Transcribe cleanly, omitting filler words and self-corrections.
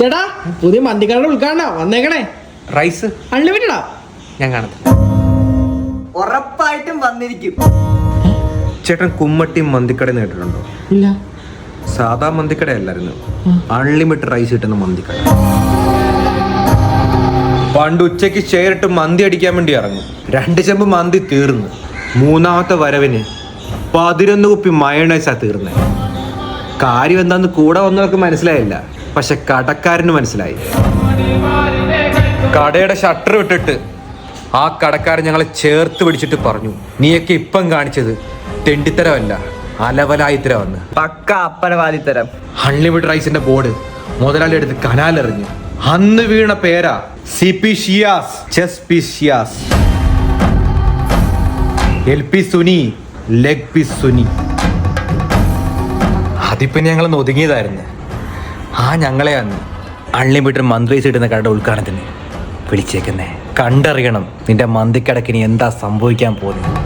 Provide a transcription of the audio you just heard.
ചേട്ടാ പുതിയ മന്തിക്കടയുടെ ഉദ്ഘാടന വന്നേക്കണേ. റൈസ് അൺലിമിറ്റഡാ. ഞാൻ കാണാം. ഉറപ്പായിട്ടും വന്നിരിക്കും. ചേട്ടൻ കുമ്മട്ടി മന്തിക്കട കേട്ടിട്ടുണ്ടോ? ഇല്ല. സാധാ മന്തിക്കട അല്ലായിരുന്നു, അൺലിമിറ്റഡ് റൈസ് കിട്ടുന്ന മന്തിക്കട. പണ്ട് ഉച്ചയ്ക്ക് ഷെയറിട്ട് മന്തി അടിക്കാൻ വേണ്ടി ഇറങ്ങും. 2 ചെമ്പ് മന്തി തീർന്നു. 3ാമത്തെ വരവിന് 11 കുപ്പി മയണൈസാ തീർന്നേ. കാര്യം എന്താന്ന് കൂടെ വന്നവർക്ക് മനസ്സിലായില്ല, പക്ഷെ കടക്കാരന് മനസ്സിലായി. കടയുടെ ഷട്ടർ വിട്ടിട്ട് ആ കടക്കാരൻ ഞങ്ങളെ ചേർത്ത് പിടിച്ചിട്ട് പറഞ്ഞു, നീയൊക്കെ ഇപ്പം കാണിച്ചത് തെണ്ടിത്തരമല്ല, അലവലായിത്തരമെന്ന്. പക്ക അപ്പനവാദിത്തരം. അൺലിമിറ്റഡ് റൈസിന്റെ ബോർഡ് മുതലാളി എടുത്ത് കനാലെറിഞ്ഞു. അന്ന് വീണ പേരാ CP Shiyas, chess piece Shiyas, LP Suni, leg piece Suni. അതിപ്പോ ഞങ്ങൾ ഒതുങ്ങിയതായിരുന്നു. ആ ഞങ്ങളെ അന്ന് അൺലിമിറ്റഡ് മന്തി റൈസ് ഇടുന്ന കടയുടെ ഉദ്ഘാടനത്തിന് വിളിച്ചേക്കുന്നേ. കണ്ടറിയണം നിന്റെ മന്തിക്കടക്കിന് എന്താ സംഭവിക്കാൻ പോകുന്നത്.